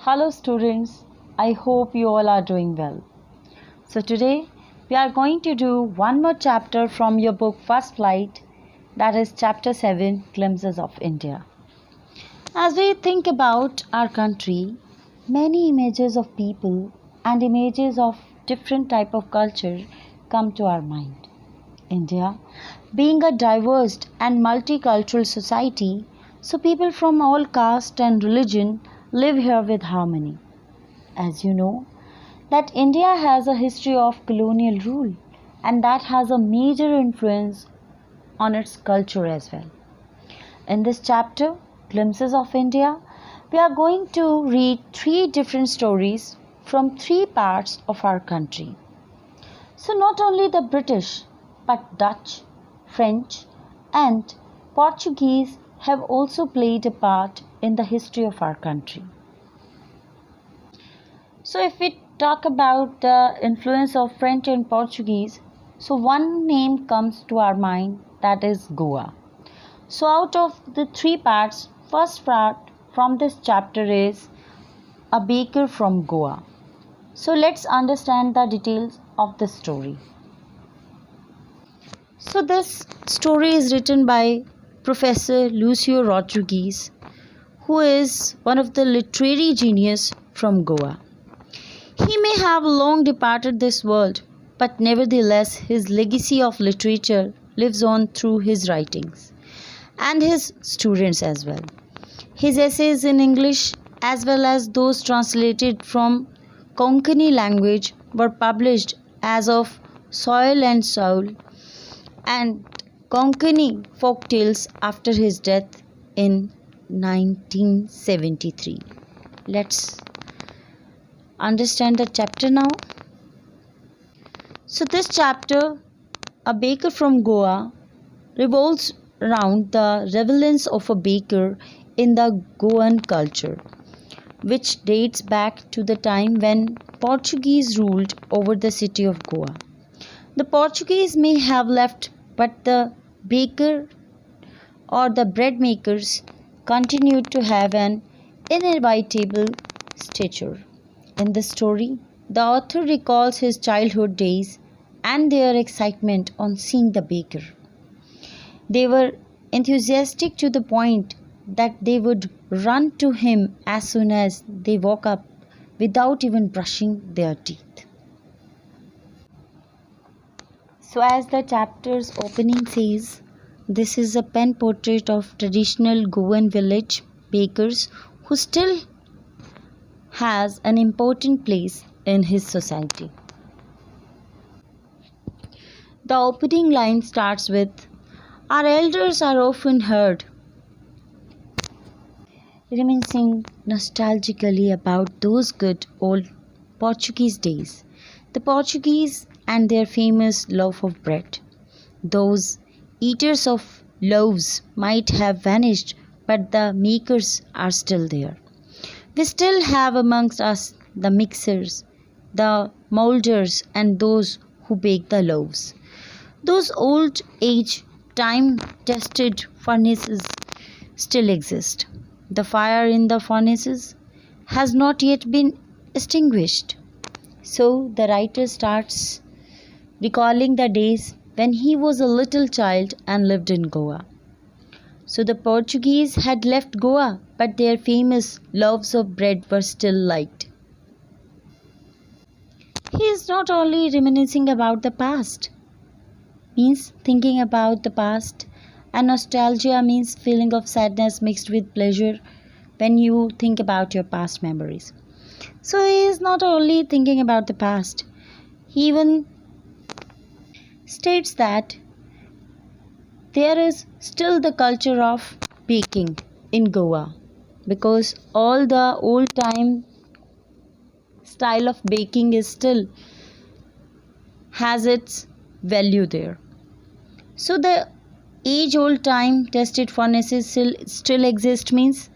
Hello students, I hope you all are doing well. So today we are going to do one more chapter from your book First Flight, that is chapter 7, Glimpses of India. As we think about our country, many images of people and images of different type of culture come to our mind. India being a diverse and multicultural society, so people from all caste and religion live here with harmony. As you know, that India has a history of colonial rule and that has a major influence on its culture as well. In this chapter, Glimpses of India, we are going to read three different stories from three parts of our country. So not only the British, but Dutch, French and Portuguese have also played a part in the history of our country. So if we talk about the influence of French and Portuguese, so one name comes to our mind, that is Goa. So out of the three parts, first part from this chapter is A Baker from Goa. So let's understand the details of the story. So this story is written by Professor Lucio Rodrigues, who is one of the literary genius from Goa. He may have long departed this world, but nevertheless his legacy of literature lives on through his writings and his students as well. His essays in English as well as those translated from Konkani language were published as of Soil and Soul and Konkani folk tales after his death in 1973. Let's understand the chapter now. So this chapter, A Baker from Goa, revolves around the relevance of a baker in the Goan culture, which dates back to the time when Portuguese ruled over the city of Goa. The Portuguese may have left, but the baker or the bread makers continued to have an inevitable stature. In the story, the author recalls his childhood days and their excitement on seeing the baker. They were enthusiastic to the point that they would run to him as soon as they woke up without even brushing their teeth. So as the chapter's opening says, this is a pen portrait of traditional Goan village bakers who still has an important place in his society. The opening line starts with, "Our elders are often heard reminiscing nostalgically about those good old Portuguese days. The Portuguese and their famous loaf of bread. Those eaters of loaves might have vanished, but the makers are still there. We still have amongst us the mixers, the molders and those who bake the loaves. Those old age time-tested furnaces still exist. The fire in the furnaces has not yet been extinguished." So the writer starts recalling the days when he was a little child and lived in Goa. So the Portuguese had left Goa, but their famous loaves of bread were still liked. He is not only reminiscing about the past, means thinking about the past, and nostalgia means feeling of sadness mixed with pleasure when you think about your past memories. So he is not only thinking about the past, he even states that there is still the culture of baking in Goa, because all the old time style of baking is still has its value there. So the age old time tested furnaces still exist, means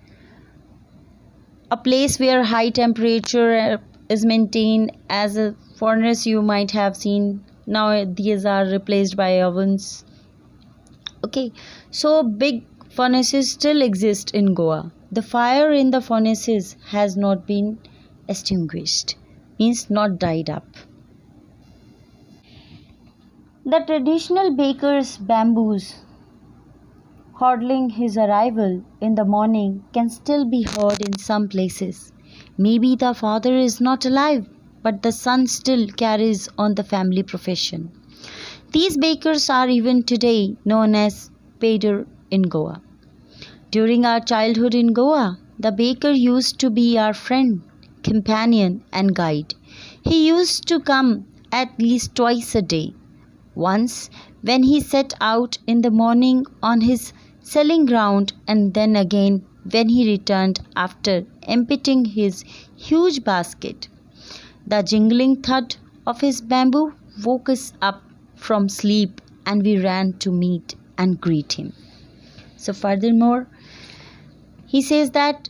a place where high temperature is maintained. As a furnace you might have seen, now these are replaced by ovens. Okay, so big furnaces still exist in Goa. The fire in the furnaces has not been extinguished, means not died up. The traditional baker's bamboos heralding his arrival in the morning can still be heard in some places. Maybe the father is not alive, but the son still carries on the family profession. These bakers are even today known as pader in Goa. During our childhood in Goa, the baker used to be our friend, companion, and guide. He used to come at least twice a day. Once, when he set out in the morning on his selling ground, and then again when he returned after emptying his huge basket. The jingling thud of his bamboo woke us up from sleep, and we ran to meet and greet him. So furthermore, he says that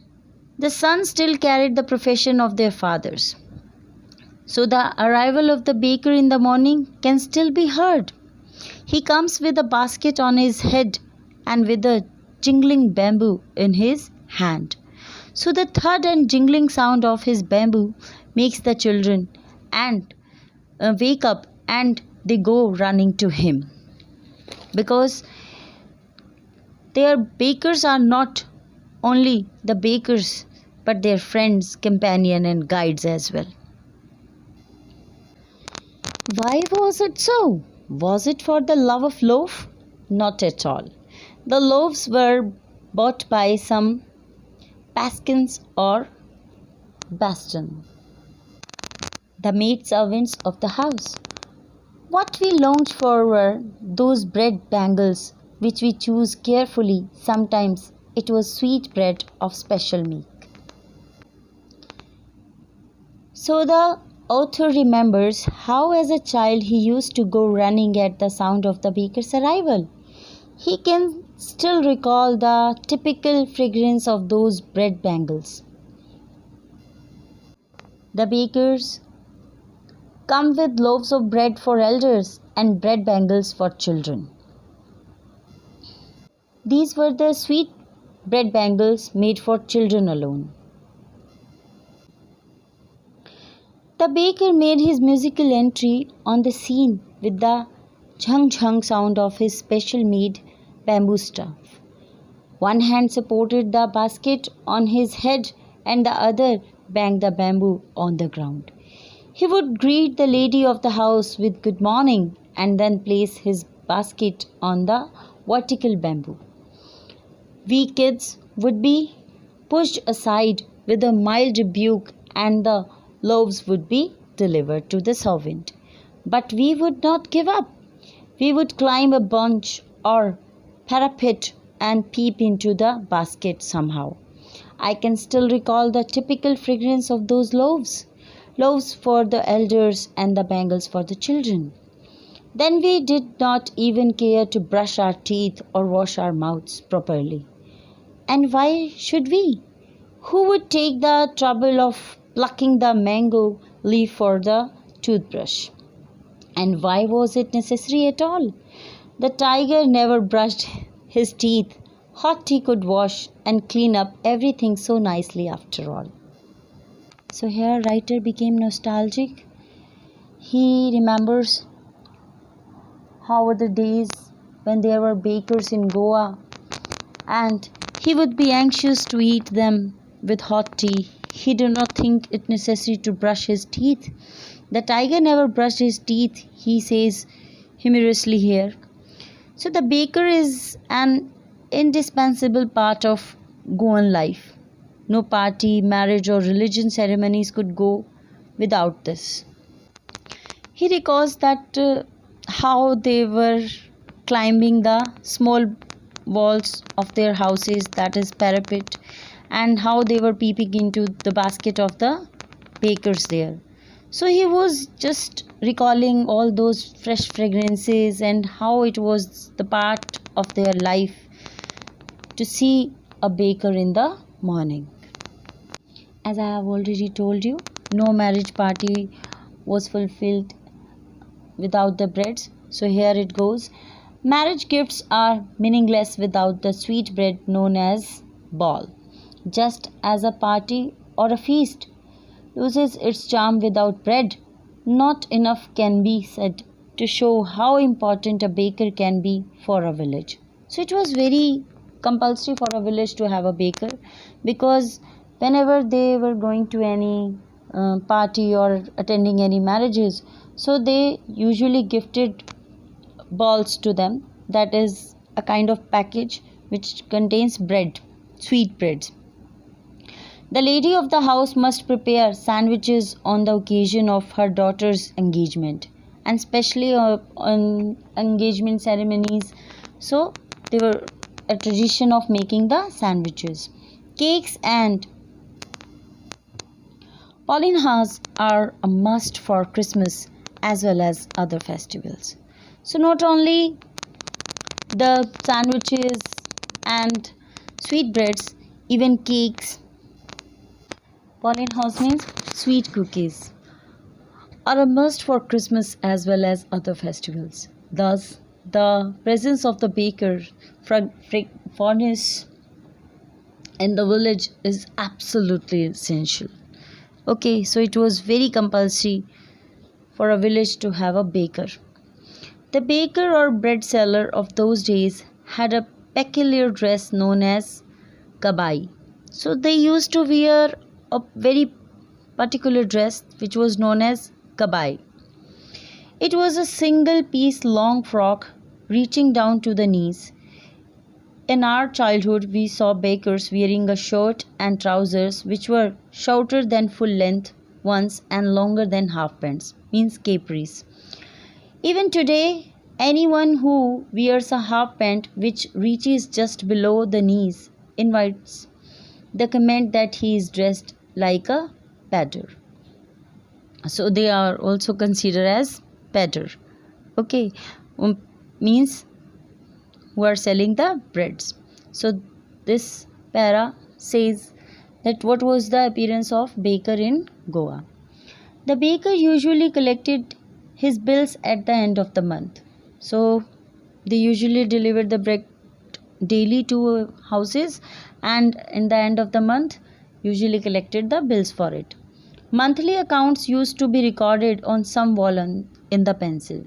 the sons still carried the profession of their fathers. So the arrival of the baker in the morning can still be heard. He comes with a basket on his head and with a jingling bamboo in his hand. So the thud and jingling sound of his bamboo makes the children and wake up, and they go running to him, because their bakers are not only the bakers but their friends, companion, and guides as well. Why was it so? Was it for the love of loaf? Not at all. The loaves were bought by some paskins or baston, the maid servants of the house. What we longed for were those bread bangles which we chose carefully. Sometimes it was sweet bread of special make. So the author remembers how as a child he used to go running at the sound of the baker's arrival. He can still recall the typical fragrance of those bread bangles. The bakers come with loaves of bread for elders and bread bangles for children. These were the sweet bread bangles made for children alone. The baker made his musical entry on the scene with the jhang jhang sound of his special made bamboo staff. One hand supported the basket on his head and the other banged the bamboo on the ground. He would greet the lady of the house with good morning and then place his basket on the vertical bamboo. We kids would be pushed aside with a mild rebuke, and the loaves would be delivered to the servant. But we would not give up. We would climb a bunch or parapet and peep into the basket somehow. I can still recall the typical fragrance of those loaves. Loaves for the elders and the bangles for the children. Then we did not even care to brush our teeth or wash our mouths properly. And why should we? Who would take the trouble of plucking the mango leaf for the toothbrush? And why was it necessary at all? The tiger never brushed his teeth. Hot he could wash and clean up everything so nicely after all. So here writer became nostalgic. He remembers how were the days when there were bakers in Goa, and he would be anxious to eat them with hot tea. He did not think it necessary to brush his teeth. The tiger never brushed his teeth, he says humorously here. So the baker is an indispensable part of Goan life. No party, marriage, or religion ceremonies could go without this. He recalls that how they were climbing the small walls of their houses, that is parapet, and how they were peeping into the basket of the bakers there. So he was just recalling all those fresh fragrances and how it was the part of their life to see a baker in the morning. As I have already told you, no marriage party was fulfilled without the breads. So here it goes. Marriage gifts are meaningless without the sweet bread known as ball. Just as a party or a feast loses its charm without bread, not enough can be said to show how important a baker can be for a village. So it was very compulsory for a village to have a baker, because whenever they were going to any party or attending any marriages, so they usually gifted balls to them. That is a kind of package which contains bread, sweet breads. The lady of the house must prepare sandwiches on the occasion of her daughter's engagement, and especially on engagement ceremonies. So they were a tradition of making the sandwiches. Cakes and Paulinhas are a must for Christmas as well as other festivals. So not only the sandwiches and sweetbreads, even cakes, Paulinhas means sweet cookies, are a must for Christmas as well as other festivals. Thus, the presence of the baker furnace in the village is absolutely essential. Okay, so it was very compulsory for a village to have a baker. The baker or bread seller of those days had a peculiar dress known as kabai. So they used to wear a very particular dress which was known as kabai. It was a single piece long frock reaching down to the knees. In our childhood, we saw bakers wearing a shirt and trousers which were shorter than full length ones and longer than half pants, means capris. Even today, anyone who wears a half pant which reaches just below the knees invites the comment that he is dressed like a pedder. So they are also considered as pedder. Okay, means who are selling the breads. So this para says that what was the appearance of baker in Goa. The baker usually collected his bills at the end of the month. So they usually delivered the bread daily to houses, and in the end of the month usually collected the bills for it. Monthly accounts used to be recorded on some wall in the pencil.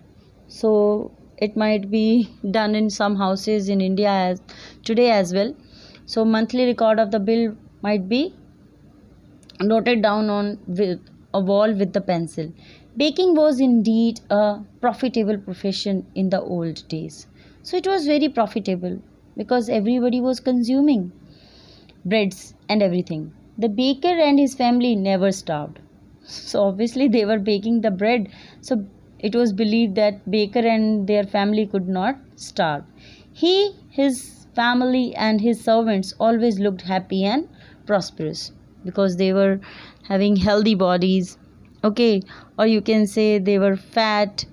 So it might be done in some houses in India today as well. So monthly record of the bill might be noted down on a wall with the pencil. Baking was indeed a profitable profession in the old days. So it was very profitable because everybody was consuming breads and everything. The baker and his family never starved. So obviously they were baking the bread. So it was believed that baker and their family could not starve. He, his family and his servants always looked happy and prosperous because they were having healthy bodies. Okay, or you can say they were fat.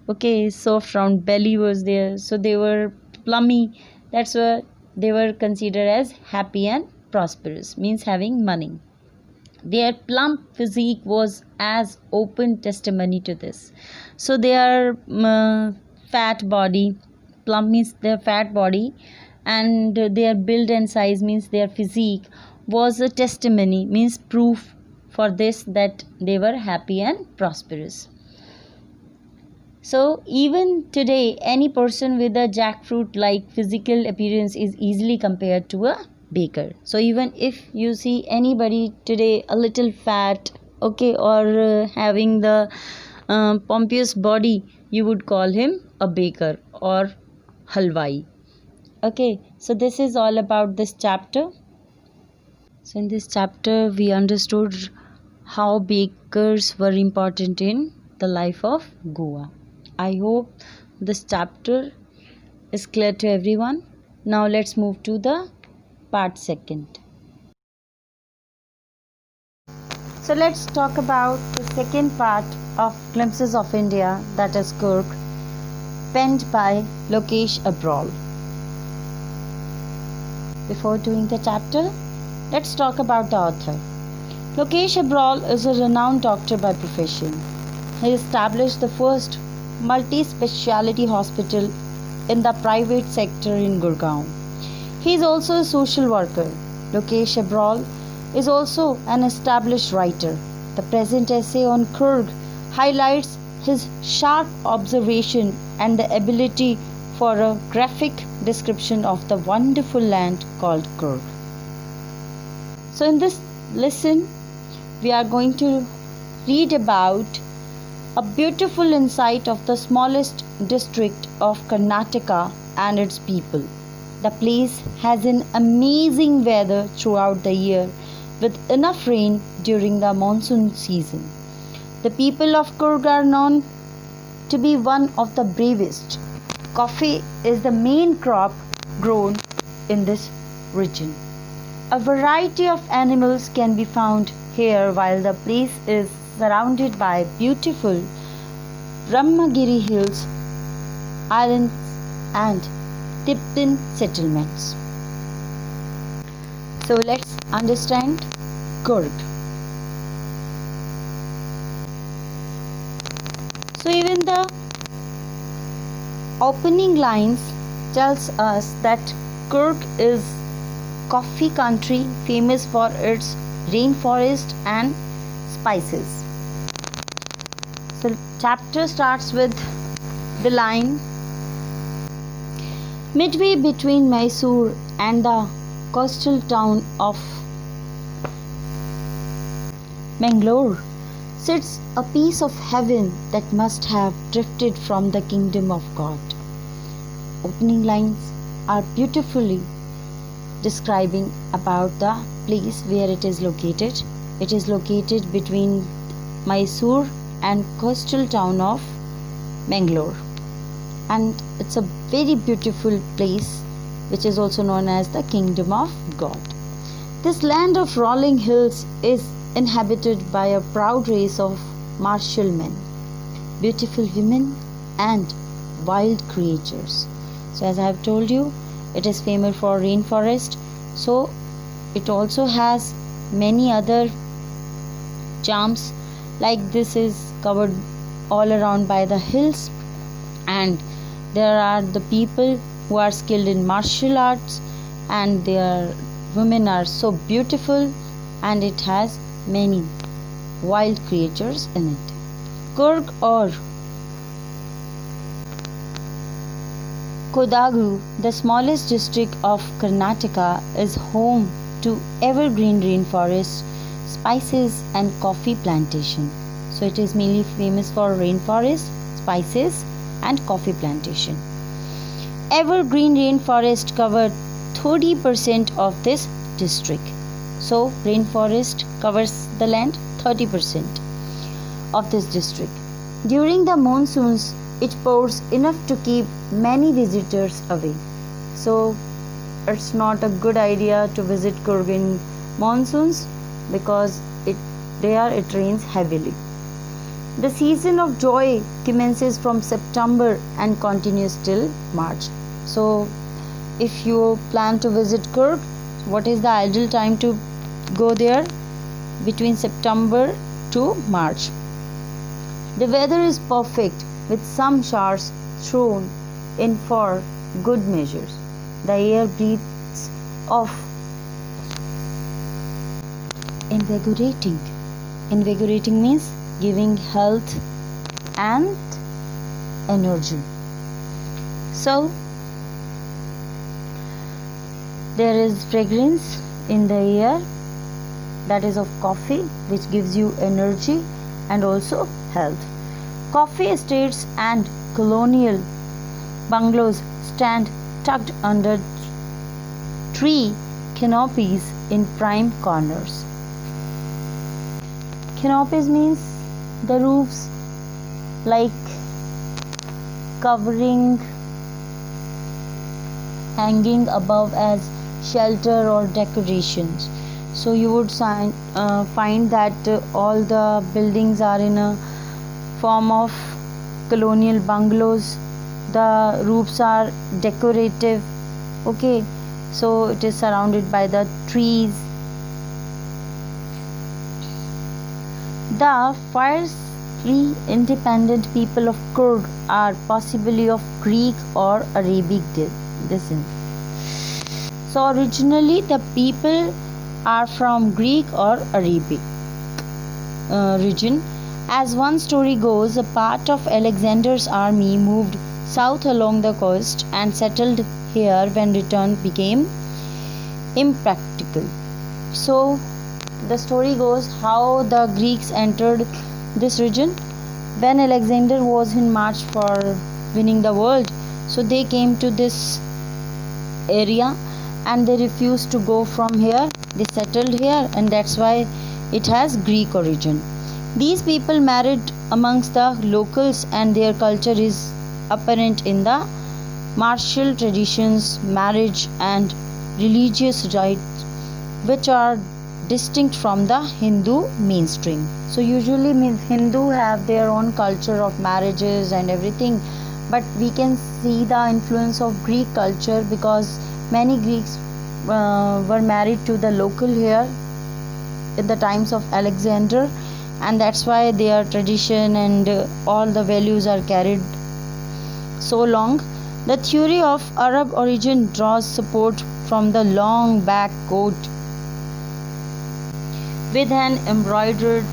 Okay, soft round belly was there. So they were plummy. That's why they were considered as happy and prosperous, means having money. Their plump physique was as open testimony to this. So their fat body, plump means their fat body, and their build and size means their physique was a testimony, means proof for this that they were happy and prosperous. So even today, any person with a jackfruit like physical appearance is easily compared to a baker. So even if you see anybody today a little fat, okay, or having the pompous body, you would call him a baker or halwai. Okay, so this is all about this chapter. So in this chapter we understood how bakers were important in the life of Goa. I hope this chapter is clear to everyone. Now let's move to the part second. So let's talk about the second part of Glimpses of India, that is Kurk, penned by Lokesh Abrol. Before doing the chapter, let's talk about the author. Lokesh Abrol is a renowned doctor by profession. He established the first multi-speciality hospital in the private sector in Gurgaon. He is also a social worker. Lokesh Abrol, is also an established writer. The present essay on Coorg highlights his sharp observation and the ability for a graphic description of the wonderful land called Coorg. So in this lesson, we are going to read about a beautiful insight of the smallest district of Karnataka and its people. The place has an amazing weather throughout the year with enough rain during the monsoon season. The people of Coorg are known to be one of the bravest. Coffee is the main crop grown in this region. A variety of animals can be found here while the place is surrounded by beautiful Brahmagiri hills, islands and Tibetan settlements. So let's understand Coorg. So even the opening lines tells us that Coorg is coffee country famous for its rainforest and spices. So chapter starts with the line, midway between Mysore and the coastal town of Mangalore sits a piece of heaven that must have drifted from the kingdom of God. Opening lines are beautifully describing about the place where it is located. It is located between Mysore and coastal town of Mangalore, and it's a very beautiful place which is also known as the kingdom of God. This land of rolling hills is inhabited by a proud race of martial men, beautiful women and wild creatures. So as I have told you, it is famous for rainforest, so it also has many other charms, like this is covered all around by the hills, and there are the people who are skilled in martial arts, and their women are so beautiful, and it has many wild creatures in it. Coorg or Kodagu, the smallest district of Karnataka, is home to evergreen rainforests, spices and coffee plantation. So it is mainly famous for rainforest, spices and coffee plantation. Evergreen rainforest cover 30% of this district. So rainforest covers the land 30% of this district. During the monsoons, it pours enough to keep many visitors away. So it's not a good idea to visit Coorg in monsoons because there it rains heavily. The season of joy commences from September and continues till March. So if you plan to visit Coorg, what is the ideal time to go there? Between September to March. The weather is perfect with some showers thrown in for good measures. The air breathes of invigorating. Invigorating means giving health and energy. So there is fragrance in the air, that is of coffee, which gives you energy and also health. Coffee estates and colonial bungalows stand tucked under tree canopies in prime corners. Canopies means the roofs, like covering, hanging above as shelter or decorations. So you would find that all the buildings are in a form of colonial bungalows. The roofs are decorative. Okay, so it is surrounded by the trees. The fiercely independent people of Coorg are possibly of Greek or Arabic descent. So originally the people are from Greek or Arabic region. As one story goes, a part of Alexander's army moved south along the coast and settled here when return became impractical. So the story goes how the Greeks entered this region when Alexander was in march for winning the world. So they came to this area and they refused to go from here. They settled here, and that's why it has Greek origin. These people married amongst the locals, and their culture is apparent in the martial traditions, marriage, and religious rites, which are distinct from the Hindu mainstream. So usually Hindu have their own culture of marriages and everything, but we can see the influence of Greek culture because many Greeks were married to the local here in the times of Alexander, and that's why their tradition and all the values are carried so long. The theory of Arab origin draws support from the long back coat with an embroidered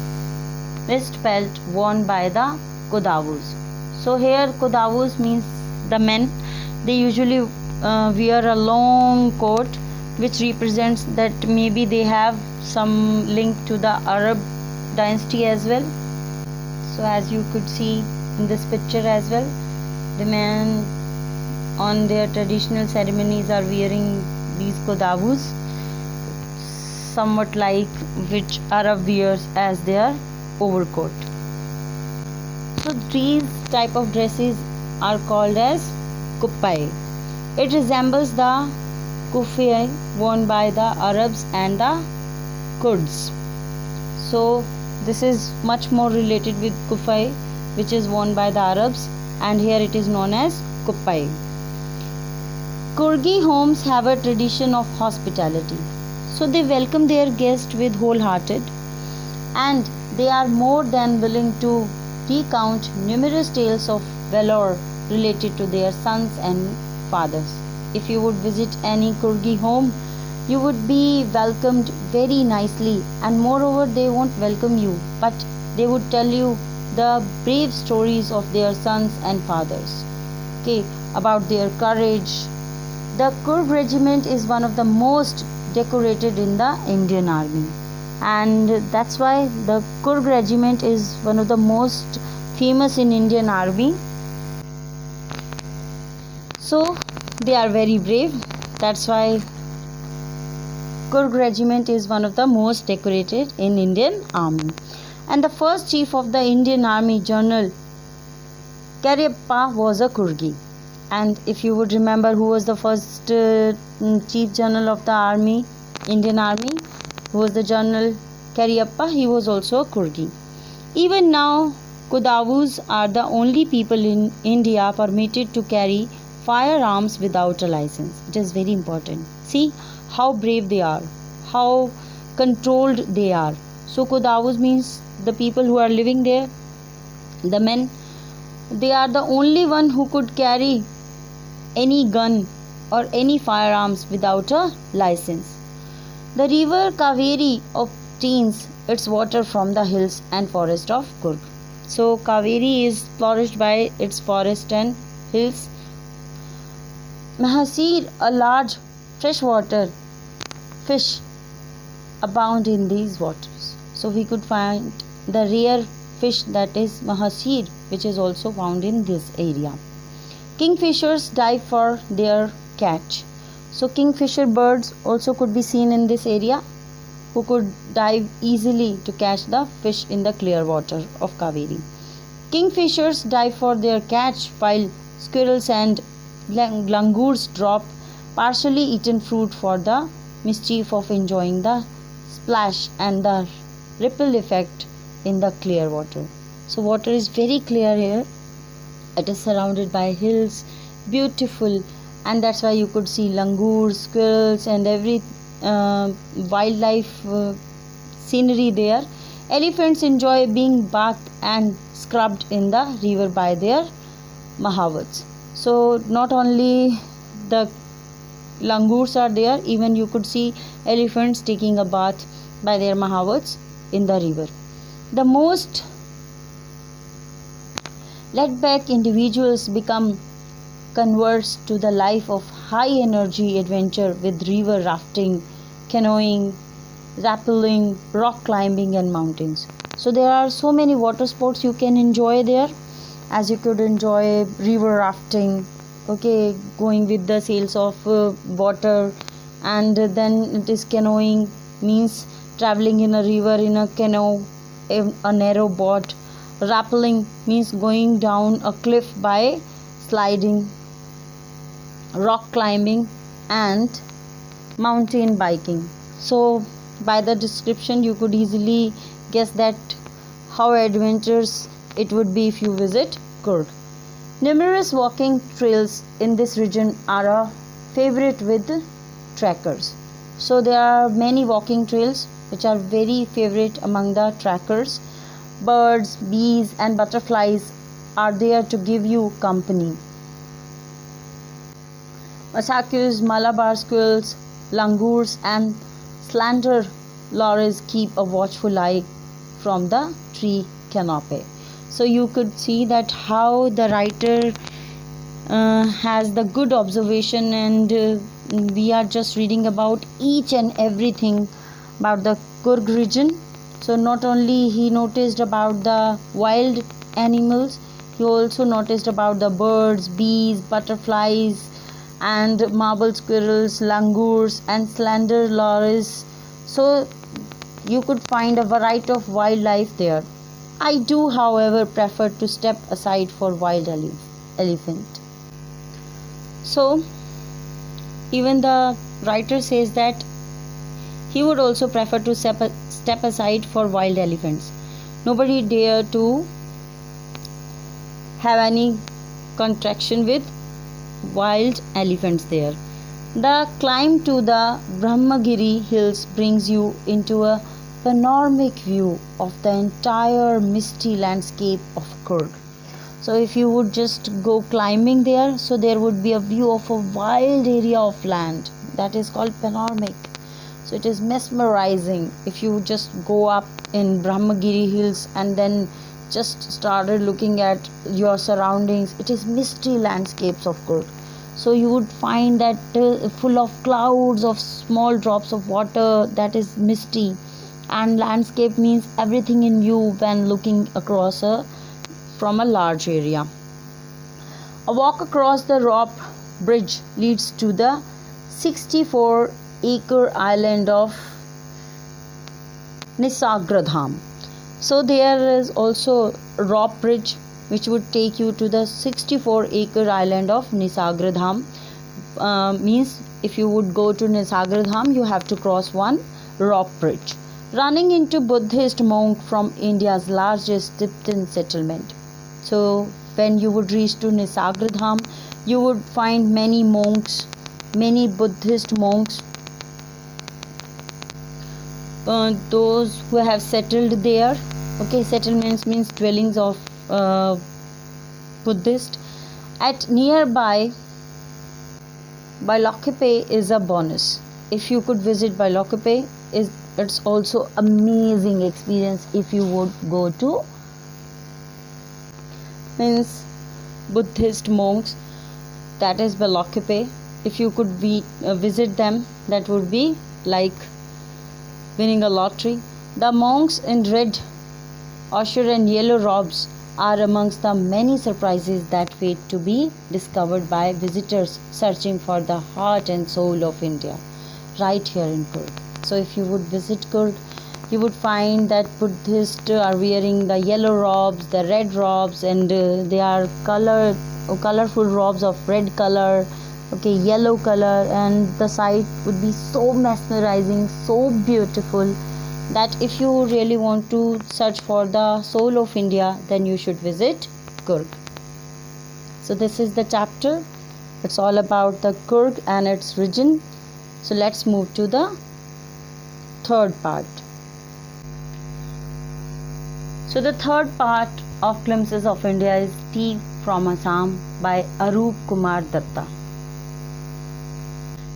wrist belt worn by the Kodavus. So here Kodavus means the men. They usually wear a long coat which represents that maybe they have some link to the Arab dynasty as well. So as you could see in this picture as well, the men on their traditional ceremonies are wearing these Kodavus, somewhat like which Arab wears as their overcoat. So these type of dresses are called as kuppai. It resembles the kufi worn by the Arabs and the Kurds. So this is much more related with kufi, which is worn by the Arabs, and here it is known as kuppai. Kurgi homes have a tradition of hospitality. So they welcome their guests with wholehearted, and they are more than willing to recount numerous tales of valor related to their sons and fathers. If you would visit any Kurgi home, you would be welcomed very nicely, and moreover they won't welcome you, but they would tell you the brave stories of their sons and fathers, okay, about their courage. The Kurg regiment is one of the most decorated in the Indian army, and that's why the Kurg regiment is one of the most famous in Indian army. So they are very brave. That's why Kurg regiment is one of the most decorated in Indian army. And the first chief of the Indian army, General Cariappa, was a Kurgi. And if you would remember who was the first chief general of the army, Indian army, who was the General Cariappa, he was also a Kurgi. Even now, Kodavus are the only people in India permitted to carry firearms without a license. It is very important. See how brave they are, how controlled they are. So Kodavus means the people who are living there, the men, they are the only one who could carry any gun or any firearms without a license. The river Kaveri obtains its water from the hills and forest of Kurg. So Kaveri is flourished by its forest and hills. Mahasir, a large freshwater fish, abound in these waters. So we could find the rare fish that is Mahasir, which is also found in this area. Kingfishers dive for their catch. So kingfisher birds also could be seen in this area, who could dive easily to catch the fish in the clear water of Kaveri. Kingfishers dive for their catch, while squirrels and langurs drop partially eaten fruit for the mischief of enjoying the splash and the ripple effect in the clear water. So water is very clear here. It is surrounded by hills, beautiful, and that's why you could see langurs, squirrels, and every wildlife scenery there. Elephants enjoy being bathed and scrubbed in the river by their mahavats. So not only the langurs are there. Even you could see elephants taking a bath by their mahavats in the river. The most laid back individuals become converts to the life of high energy adventure with river rafting, canoeing, rappelling, rock climbing and mountains. So there are so many water sports you can enjoy there, as you could enjoy river rafting, okay, going with the sails of water, and then it is canoeing, means traveling in a river in a canoe, a narrow boat. Rappelling means going down a cliff by sliding. Rock climbing and mountain biking. So by the description you could easily guess that how adventurous it would be if you visit Coorg. Numerous walking trails in this region are a favorite with trekkers. So there are many walking trails which are very favorite among the trekkers. Birds, bees and butterflies are there to give you company. Macaques, Malabar squirrels, langurs and slender lories keep a watchful eye from the tree canopy. So you could see that how the writer has the good observation, and we are just reading about each and everything about the Coorg region. So not only he noticed about the wild animals, he also noticed about the birds, bees, butterflies and marble squirrels, langurs and slender lories. So you could find a variety of wildlife there. I do, however, prefer to step aside for wild elephant. So even the writer says that he would also prefer to step aside for wild elephants. Nobody dare to have any contraction with wild elephants there. The climb to the Brahmagiri hills brings you into a panoramic view of the entire misty landscape of Coorg. So if you would just go climbing there, so there would be a view of a wild area of land that is called panoramic. So it is mesmerizing if you just go up in Brahmagiri hills and then just started looking at your surroundings. It is misty landscapes of Coorg. So you would find that full of clouds of small drops of water, that is misty, and landscape means everything in view when looking across from a large area. A walk across the rope bridge leads to the 64-acre island of Nisargadaam. So there is also a rope bridge which would take you to the 64-acre island of Nisargadaam. Means if you would go to Nisargadaam, you have to cross one rope bridge running into Buddhist monk from India's largest Tibetan settlement. So when you would reach to Nisargadaam, you would find many monks, many Buddhist monks, those who have settled there. Okay, settlements means dwellings of Buddhist. At nearby Bailakuppe is a bonus. If you could visit Bailakuppe, it's also amazing experience if you would go to means Buddhist monks, that is Bailakuppe. If you could visit them, that would be like winning a lottery. The monks in red ashur and yellow robes are amongst the many surprises that wait to be discovered by visitors searching for the heart and soul of India right here in Coorg. So if you would visit Coorg, you would find that Buddhists are wearing the yellow robes, the red robes, and they are colorful robes of red color, okay, yellow color, and the sight would be so mesmerizing, so beautiful, that if you really want to search for the soul of India, then you should visit Coorg. So this is the chapter. It's all about the Coorg and its region. So let's move to the third part. So the third part of Glimpses of India is Tea from Assam by Arup Kumar Datta.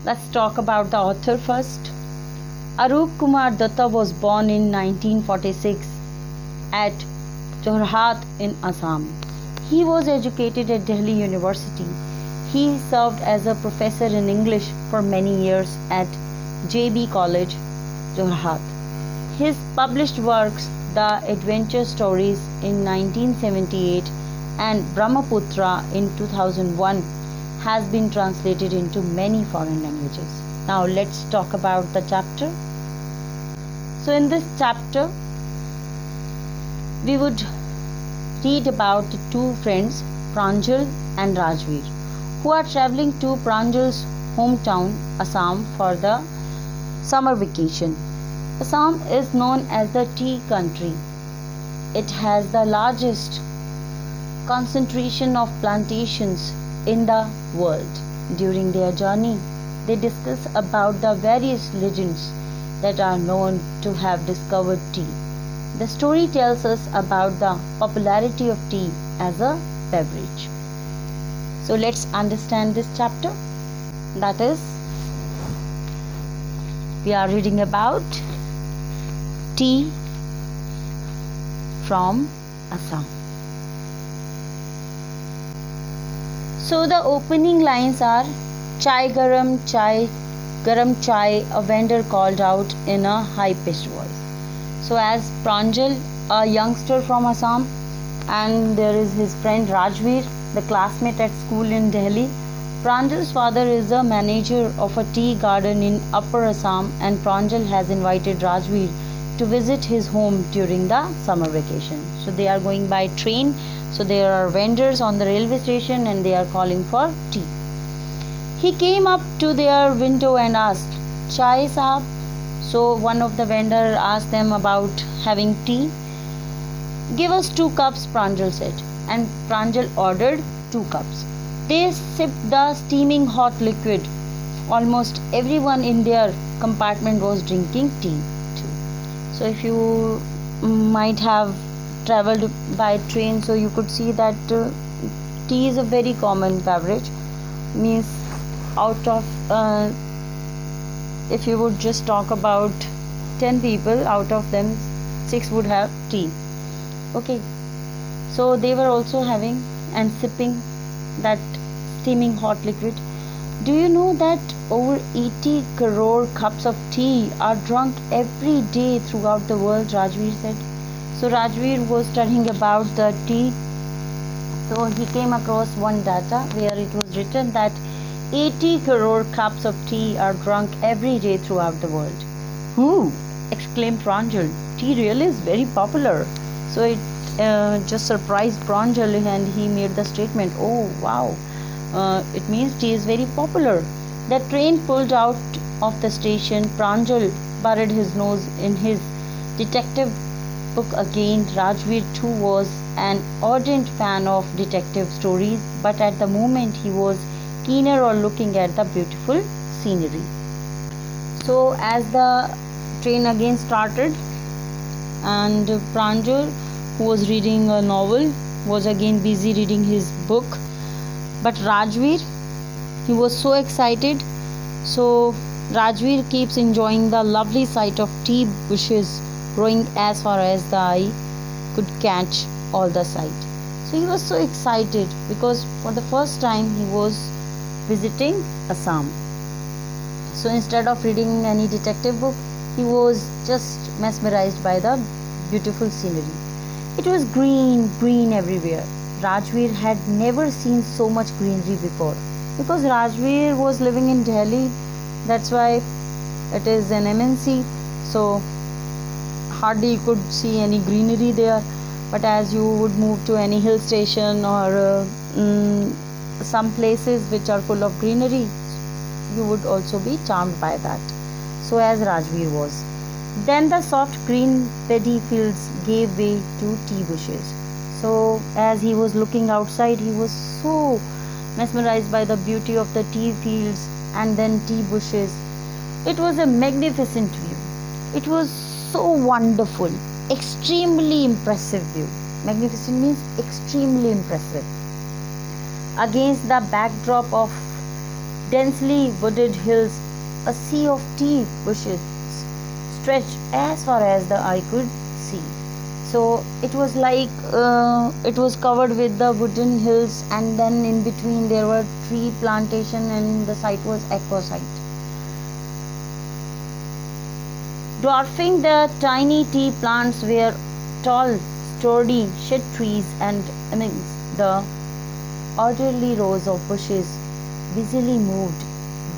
Let's talk about the author first. Arup Kumar Dutta was born in 1946 at Jorhat in Assam. He was educated at Delhi University. He served as a professor in English for many years at JB College, Jorhat. His published works, The Adventure Stories in 1978 and Brahmaputra in 2001, has been translated into many foreign languages. Now let's talk about the chapter. So in this chapter, we would read about the two friends, Pranjal and Rajveer, who are traveling to Pranjal's hometown, Assam, for the summer vacation. Assam is known as the tea country. It has the largest concentration of plantations in the world. During their journey, they discuss about the various legends that are known to have discovered tea. The story tells us about the popularity of tea as a beverage. So let's understand this chapter. That is, we are reading about tea from Assam. So the opening lines are Chai, garam chai, a vendor called out in a high-pitched voice. So as Pranjal, a youngster from Assam, and there is his friend Rajveer, the classmate at school in Delhi. Pranjal's father is the manager of a tea garden in Upper Assam, and Pranjal has invited Rajveer to visit his home during the summer vacation. So they are going by train. So there are vendors on the railway station and they are calling for tea. He came up to their window and asked, Chai Saab? So one of the vendor asked them about having tea. Give us 2 cups, Pranjal said. And Pranjal ordered 2 cups. They sipped the steaming hot liquid. Almost everyone in their compartment was drinking tea too. So if you might have traveled by train, so you could see that tea is a very common beverage. Means out of if you would just talk about 10 people, out of them 6 would have tea. Okay, so they were also having and sipping that steaming hot liquid. Do you know that over 80 crore cups of tea are drunk every day throughout the world? Rajveer said. So Rajveer was studying about the tea. So he came across one data where it was written that 80 crore cups of tea are drunk every day throughout the world. Who? Exclaimed Pranjal. Tea really is very popular. So it just surprised Pranjal and he made the statement, oh wow, it means tea is very popular. The train pulled out of the station. Pranjal buried his nose in his detective book again. Rajveer too was an ardent fan of detective stories, but at the moment he was keener on looking at the beautiful scenery. So as the train again started, and Pranjal, who was reading a novel, was again busy reading his book, but Rajveer, he was so excited. So Rajveer keeps enjoying the lovely sight of tea bushes growing as far as the eye could catch all the sight. So he was so excited because for the first time he was visiting Assam. So instead of reading any detective book, he was just mesmerized by the beautiful scenery. It was green everywhere. Rajveer had never seen so much greenery before. Because Rajveer was living in Delhi, that's why it is an MNC, so hardly you could see any greenery there. But as you would move to any hill station or some places which are full of greenery, you would also be charmed by that. So as Rajveer was. Then the soft green paddy fields gave way to tea bushes. So as he was looking outside, he was so mesmerized by the beauty of the tea fields and then tea bushes. It was a magnificent view. It was so wonderful, extremely impressive view. Magnificent means extremely impressive. Against the backdrop of densely wooded hills, a sea of tea bushes stretched as far as the eye could see. So it was like it was covered with the wooden hills, and then in between there were tree plantation, and the site was aqua site. Dwarfing the tiny tea plants were tall, sturdy shade trees, and amidst the orderly rows of bushes busily moved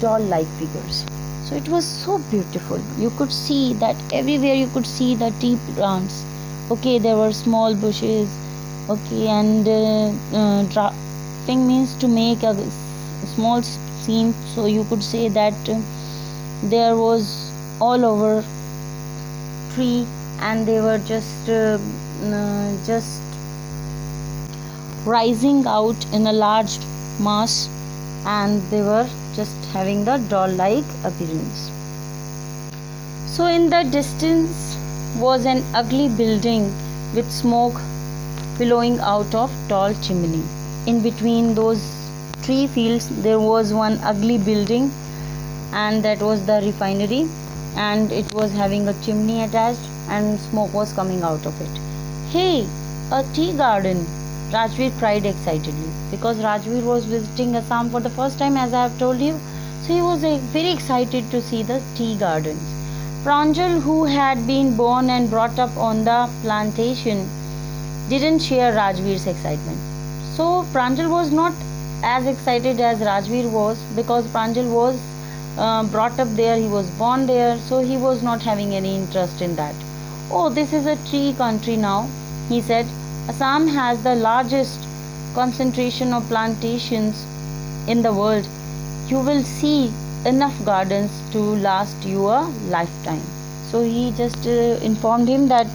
doll-like figures. So it was so beautiful. You could see that everywhere. You could see the tea plants. Okay, there were small bushes. Okay, and drafting means to make a small scene. So you could say that there was all over tree, and they were just rising out in a large mass, and they were just having the doll-like appearance. So in the distance was an ugly building with smoke billowing out of tall chimney. In between those tree fields there was one ugly building, and that was the refinery, and it was having a chimney attached, and smoke was coming out of it. Hey, a tea garden! Rajveer cried excitedly, because Rajveer was visiting Assam for the first time, as I have told you. So he was very excited to see the tea gardens. Pranjal, who had been born and brought up on the plantation, didn't share Rajveer's excitement. So Pranjal was not as excited as Rajveer was, because Pranjal was brought up there, he was born there, so he was not having any interest in that. Oh, this is a tea country now, he said. Assam has the largest concentration of plantations in the world. You will see enough gardens to last you a lifetime. So he just informed him that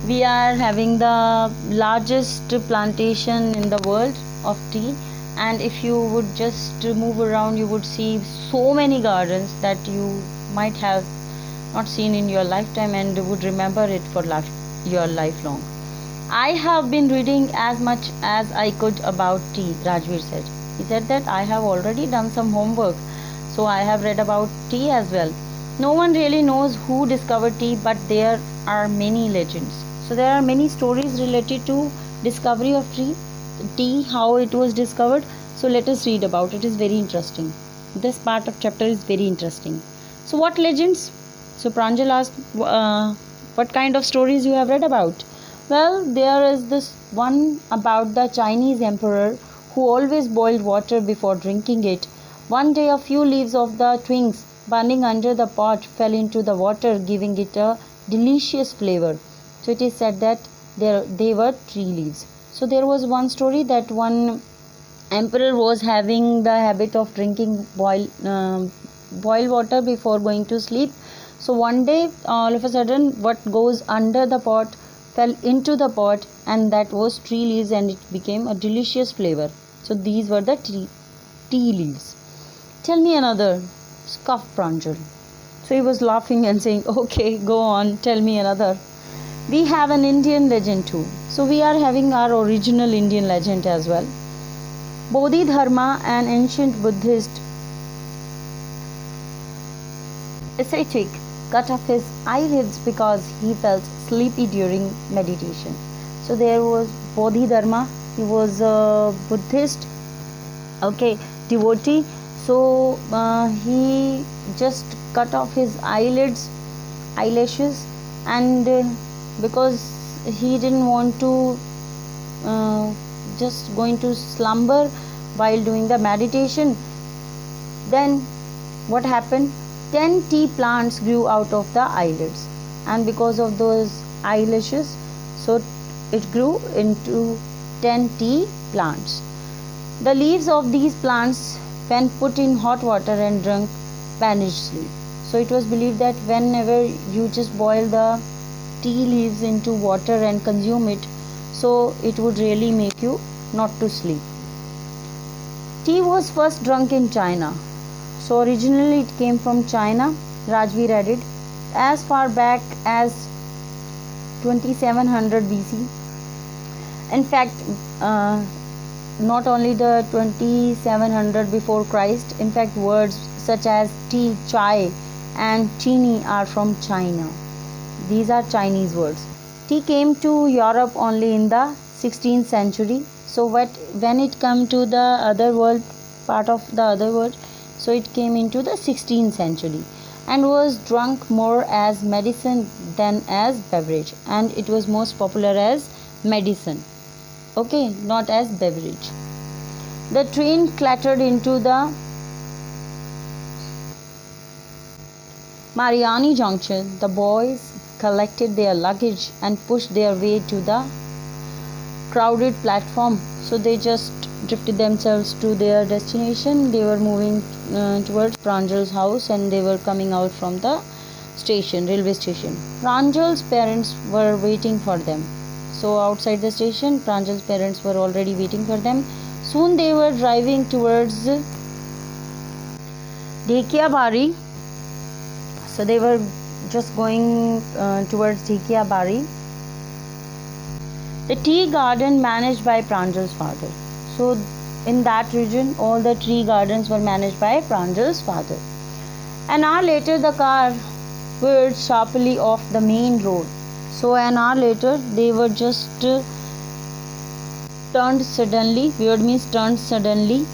we are having the largest plantation in the world of tea, and if you would just move around, you would see so many gardens that you might have not seen in your lifetime, and would remember it for your lifelong. I have been reading as much as I could about tea, Rajveer said. He said that I have already done some homework, so I have read about tea as well. No one really knows who discovered tea, but there are many legends. So there are many stories related to discovery of tea, how it was discovered. So let us read about it. It is very interesting. This part of chapter is very interesting. So what legends? So Pranjal asked, what kind of stories you have read about? Well, there is this one about the Chinese emperor who always boiled water before drinking it. One day a few leaves of the twigs burning under the pot fell into the water, giving it a delicious flavor. So it is said that they were tree leaves. So there was one story that one emperor was having the habit of drinking boiled water before going to sleep. So one day, all of a sudden, what goes under the pot fell into the pot, and that was tree leaves, and it became a delicious flavor. So these were the tea leaves. Tell me another, scoffed Pranjal. So he was laughing and saying, okay, go on, tell me another. We have an Indian legend too. So we are having our original Indian legend as well. Bodhidharma, an ancient Buddhist ascetic, cut off his eyelids because he felt sleepy during meditation. So there was Bodhidharma. He was a Buddhist, devotee. So he just cut off his eyelashes, and because he didn't want to just going to slumber while doing the meditation, then what happened? 10 tea plants grew out of the eyelids, and because of those eyelashes, so it grew into 10 tea plants. The leaves of these plants, when put in hot water and drunk, banished sleep. So it was believed that whenever you just boil the tea leaves into water and consume it, so it would really make you not to sleep. Tea was first drunk in China. So originally it came from China, Rajveer added, as far back as 2700 BC. In fact, not only the 2700 before Christ. In fact, words such as tea, chai and chini are from China. These are Chinese words. Tea came to Europe only in the 16th century. So when it came to the other world, part of the other world, so it came into the 16th century and was drunk more as medicine than as beverage, and it was most popular as medicine, okay, not as beverage. The train clattered into the Mariani Junction. The boys collected their luggage and pushed their way to the crowded platform. So they just drifted themselves to their destination. They were moving towards Pranjal's house, and they were coming out from the station, railway station. Pranjal's parents were waiting for them. So outside the station, Pranjal's parents were already waiting for them. Soon they were driving towards Dhekiabari. So they were just going towards Dhekiabari, the tea garden managed by Pranjal's father. So in that region, all the tea gardens were managed by Pranjal's father. An hour later, the car veered sharply off the main road. So an hour later, they were just turned suddenly. Veered means turned suddenly.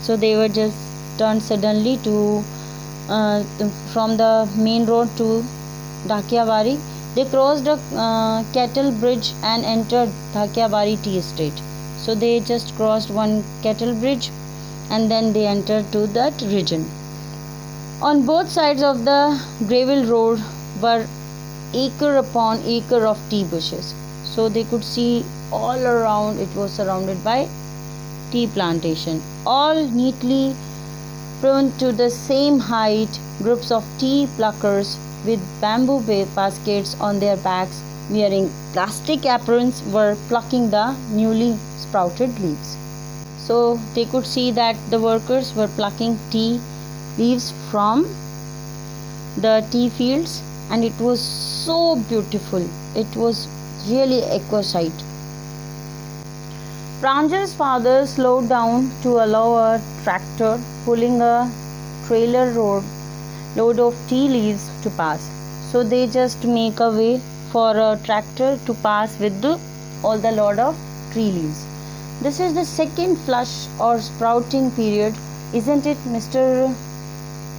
So they were just turned suddenly to from the main road to Dhekiabari. They crossed a cattle bridge and entered Dhekiabari tea estate. So they just crossed one cattle bridge and then they entered to that region. On both sides of the gravel road were acre upon acre of tea bushes. So they could see all around, it was surrounded by tea plantation, all neatly pruned to the same height. Groups of tea pluckers with bamboo baskets on their backs, wearing plastic aprons, were plucking the newly sprouted leaves. So they could see that the workers were plucking tea leaves from the tea fields, and it was so beautiful. It was really exquisite. Pranjal's father slowed down to allow a tractor pulling a trailer load of tea leaves to pass. So they just make a way for a tractor to pass with all the load of tree leaves. This is the second flush or sprouting period, isn't it, Mr.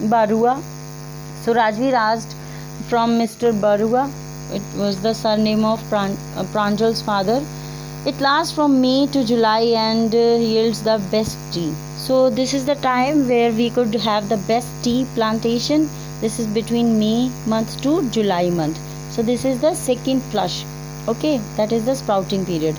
Barua? So Rajveer asked from Mr. Barua. It was the surname of Pranjal's father. It lasts from May to July and yields the best tea. So this is the time where we could have the best tea plantation. This is between May month to July month. So this is the second flush. Okay, that is the sprouting period.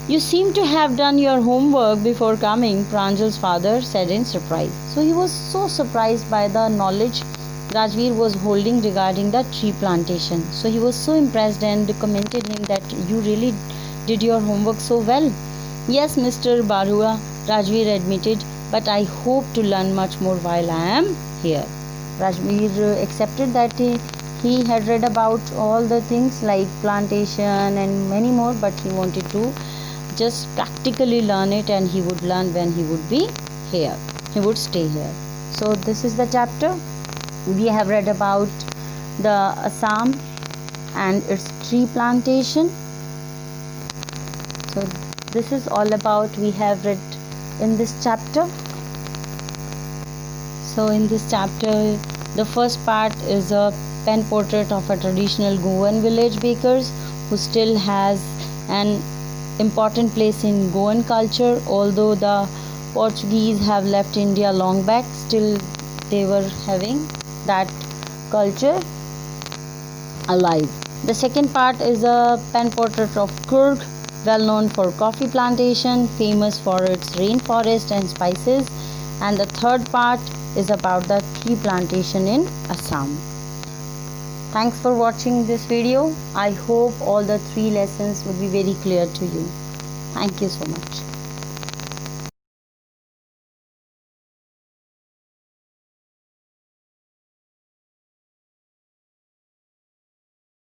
You seem to have done your homework before coming, Pranjal's father said in surprise. So he was so surprised by the knowledge Rajveer was holding regarding the tree plantation. So he was so impressed and commented him that you really did your homework so well. Yes, Mr. Barua, Rajveer admitted, but I hope to learn much more while I am here. Rajveer accepted that he had read about all the things like plantation and many more, but he wanted to just practically learn it, and he would learn when he would be here. He would stay here. So this is the chapter. We have read about the Assam and its tree plantation. So this is all about we have read in this chapter. So in this chapter, the first part is a pen portrait of a traditional Goan village bakers who still has an important place in Goan culture. Although the Portuguese have left India long back, still they were having that culture alive. The second part is a pen portrait of Coorg, well known for coffee plantation, famous for its rainforest and spices. And the third part is about the tree plantation in Assam. Thanks for watching this video. I hope all the 3 lessons will be very clear to you. Thank you so much.